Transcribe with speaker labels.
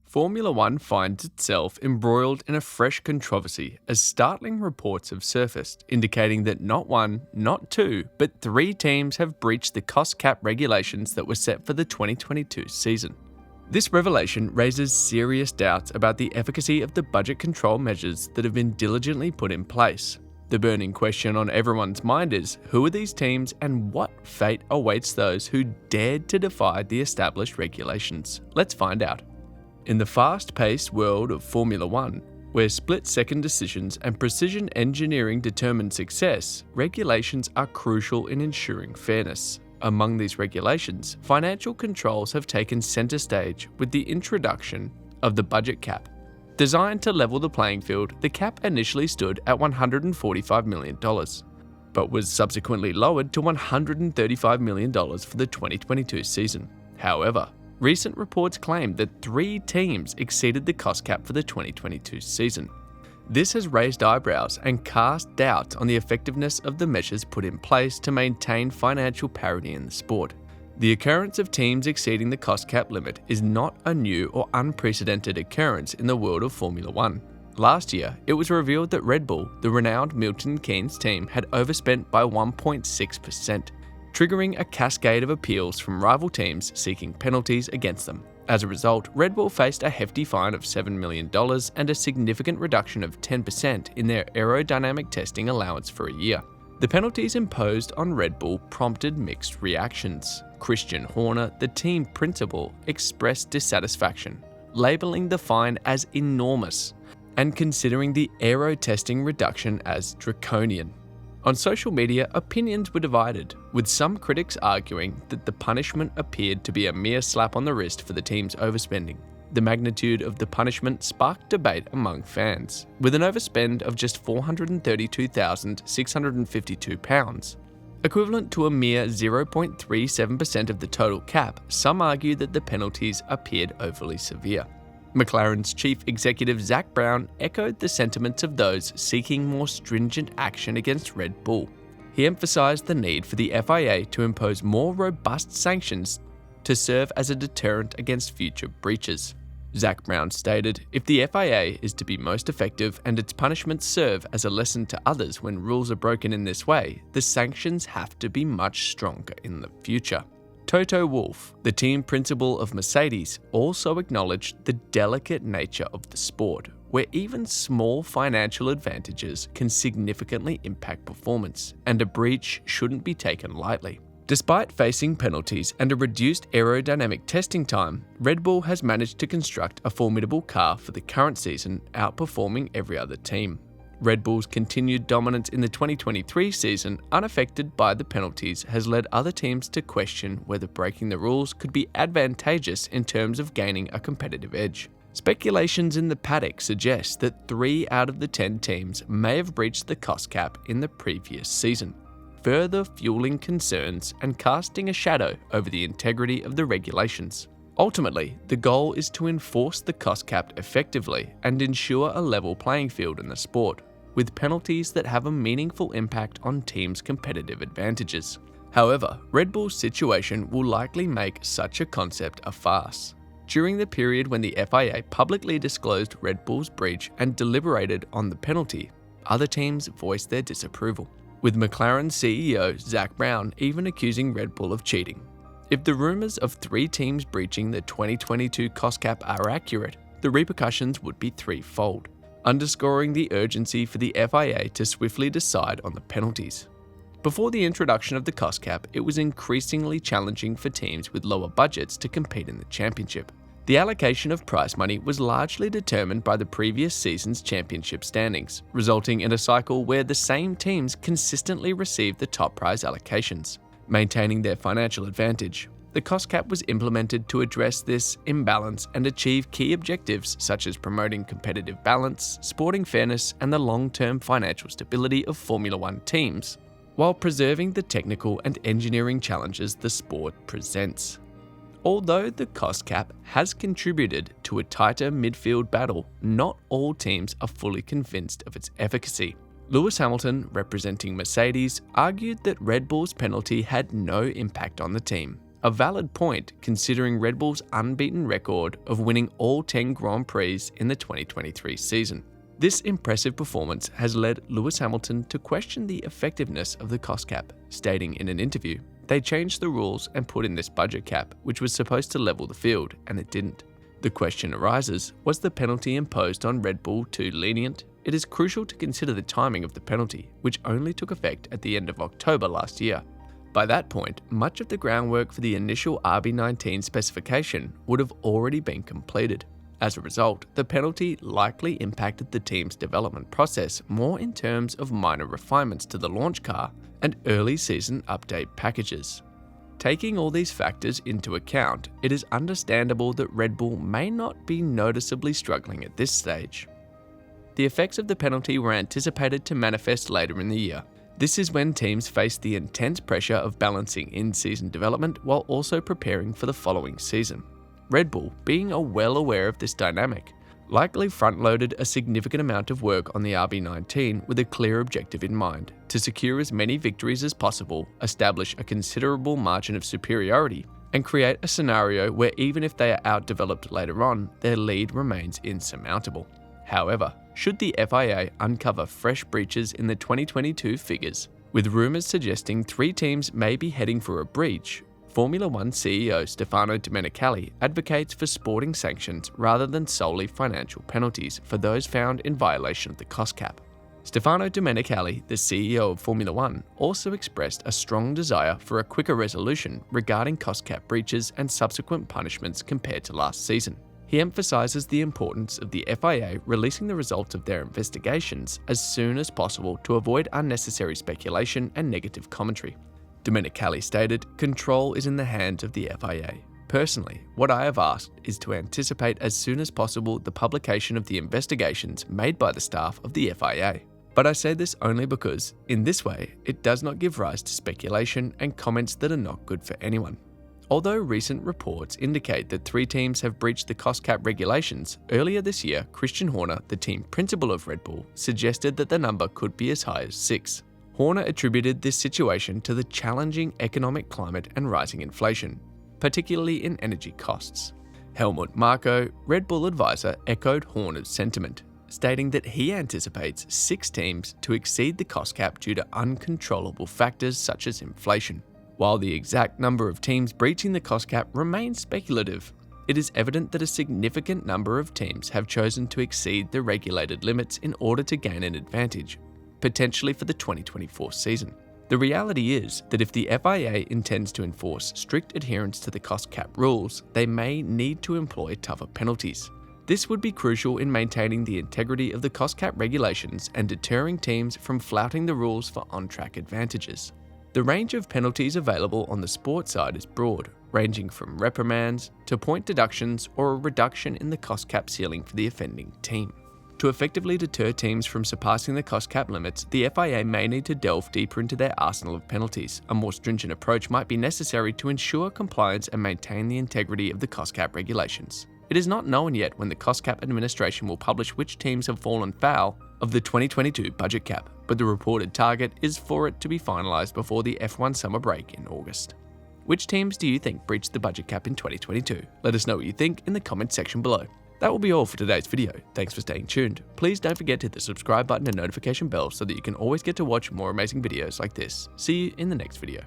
Speaker 1: Formula One finds itself embroiled in a fresh controversy as startling reports have surfaced, indicating that not one, not two, but three teams have breached the cost cap regulations that were set for the 2022 season. This revelation raises serious doubts about the efficacy of the budget control measures that have been diligently put in place. The burning question on everyone's mind is, who are these teams and what fate awaits those who dared to defy the established regulations? Let's find out. In the fast-paced world of Formula One, where split-second decisions and precision engineering determine success, regulations are crucial in ensuring fairness. Among these regulations, financial controls have taken center stage with the introduction of the budget cap. Designed to level the playing field, the cap initially stood at $145 million, but was subsequently lowered to $135 million for the 2022 season. However, recent reports claim that three teams exceeded the cost cap for the 2022 season. This has raised eyebrows and cast doubt on the effectiveness of the measures put in place to maintain financial parity in the sport. The occurrence of teams exceeding the cost cap limit is not a new or unprecedented occurrence in the world of Formula One. Last year, it was revealed that Red Bull, the renowned Milton Keynes team, had overspent by 1.6%. Triggering a cascade of appeals from rival teams seeking penalties against them. As a result, Red Bull faced a hefty fine of $7 million and a significant reduction of 10% in their aerodynamic testing allowance for a year. The penalties imposed on Red Bull prompted mixed reactions. Christian Horner, the team principal, expressed dissatisfaction, labeling the fine as enormous and considering the aero testing reduction as draconian. On social media, opinions were divided, with some critics arguing that the punishment appeared to be a mere slap on the wrist for the team's overspending. The magnitude of the punishment sparked debate among fans, with an overspend of just £432,652. Equivalent to a mere 0.37% of the total cap, some argue that the penalties appeared overly severe. McLaren's chief executive Zak Brown echoed the sentiments of those seeking more stringent action against Red Bull. He emphasized the need for the FIA to impose more robust sanctions to serve as a deterrent against future breaches. Zak Brown stated, "If the FIA is to be most effective and its punishments serve as a lesson to others when rules are broken in this way, the sanctions have to be much stronger in the future." Toto Wolff, the team principal of Mercedes, also acknowledged the delicate nature of the sport, where even small financial advantages can significantly impact performance, and a breach shouldn't be taken lightly. Despite facing penalties and a reduced aerodynamic testing time, Red Bull has managed to construct a formidable car for the current season, outperforming every other team. Red Bull's continued dominance in the 2023 season, unaffected by the penalties, has led other teams to question whether breaking the rules could be advantageous in terms of gaining a competitive edge. Speculations in the paddock suggest that 3 out of the 10 teams may have breached the cost cap in the previous season, further fueling concerns and casting a shadow over the integrity of the regulations. Ultimately, the goal is to enforce the cost cap effectively and ensure a level playing field in the sport, with penalties that have a meaningful impact on teams' competitive advantages. However, Red Bull's situation will likely make such a concept a farce. During the period when the FIA publicly disclosed Red Bull's breach and deliberated on the penalty, other teams voiced their disapproval, with McLaren CEO Zak Brown even accusing Red Bull of cheating. If the rumours of 3 teams breaching the 2022 cost cap are accurate, the repercussions would be threefold, underscoring the urgency for the FIA to swiftly decide on the penalties. Before the introduction of the cost cap, it was increasingly challenging for teams with lower budgets to compete in the championship. The allocation of prize money was largely determined by the previous season's championship standings, resulting in a cycle where the same teams consistently received the top prize allocations, maintaining their financial advantage. The cost cap was implemented to address this imbalance and achieve key objectives such as promoting competitive balance, sporting fairness, and the long-term financial stability of Formula One teams, while preserving the technical and engineering challenges the sport presents. Although the cost cap has contributed to a tighter midfield battle, not all teams are fully convinced of its efficacy. Lewis Hamilton, representing Mercedes, argued that Red Bull's penalty had no impact on the team, a valid point considering Red Bull's unbeaten record of winning all 10 Grand Prix in the 2023 season. This impressive performance has led Lewis Hamilton to question the effectiveness of the cost cap, stating in an interview, "They changed the rules and put in this budget cap, which was supposed to level the field, and it didn't." The question arises, was the penalty imposed on Red Bull too lenient? It is crucial to consider the timing of the penalty, which only took effect at the end of October last year. By that point, much of the groundwork for the initial RB19 specification would have already been completed. As a result, the penalty likely impacted the team's development process more in terms of minor refinements to the launch car and early season update packages. Taking all these factors into account, it is understandable that Red Bull may not be noticeably struggling at this stage. The effects of the penalty were anticipated to manifest later in the year. This is when teams face the intense pressure of balancing in-season development while also preparing for the following season. Red Bull, being well aware of this dynamic, likely front-loaded a significant amount of work on the RB19 with a clear objective in mind: to secure as many victories as possible, establish a considerable margin of superiority, and create a scenario where even if they are outdeveloped later on, their lead remains insurmountable. However, should the FIA uncover fresh breaches in the 2022 figures, with rumours suggesting 3 teams may be heading for a breach, Formula One CEO Stefano Domenicali advocates for sporting sanctions rather than solely financial penalties for those found in violation of the cost cap. Stefano Domenicali, the CEO of Formula One, also expressed a strong desire for a quicker resolution regarding cost cap breaches and subsequent punishments compared to last season. He emphasises the importance of the FIA releasing the results of their investigations as soon as possible to avoid unnecessary speculation and negative commentary. Domenicali stated, "Control is in the hands of the FIA. Personally, what I have asked is to anticipate as soon as possible the publication of the investigations made by the staff of the FIA. But I say this only because, in this way, it does not give rise to speculation and comments that are not good for anyone." Although recent reports indicate that 3 teams have breached the cost cap regulations, earlier this year, Christian Horner, the team principal of Red Bull, suggested that the number could be as high as 6. Horner attributed this situation to the challenging economic climate and rising inflation, particularly in energy costs. Helmut Marko, Red Bull advisor, echoed Horner's sentiment, stating that he anticipates 6 teams to exceed the cost cap due to uncontrollable factors such as inflation. While the exact number of teams breaching the cost cap remains speculative, it is evident that a significant number of teams have chosen to exceed the regulated limits in order to gain an advantage, potentially for the 2024 season. The reality is that if the FIA intends to enforce strict adherence to the cost cap rules, they may need to employ tougher penalties. This would be crucial in maintaining the integrity of the cost cap regulations and deterring teams from flouting the rules for on-track advantages. The range of penalties available on the sports side is broad, ranging from reprimands to point deductions or a reduction in the cost cap ceiling for the offending team. To effectively deter teams from surpassing the cost cap limits, the FIA may need to delve deeper into their arsenal of penalties. A more stringent approach might be necessary to ensure compliance and maintain the integrity of the cost cap regulations. It is not known yet when the cost cap administration will publish which teams have fallen foul of the 2022 budget cap, but the reported target is for it to be finalised before the F1 summer break in August. Which teams do you think breached the budget cap in 2022? Let us know what you think in the comments section below. That will be all for today's video. Thanks for staying tuned. Please don't forget to hit the subscribe button and notification bell so that you can always get to watch more amazing videos like this. See you in the next video.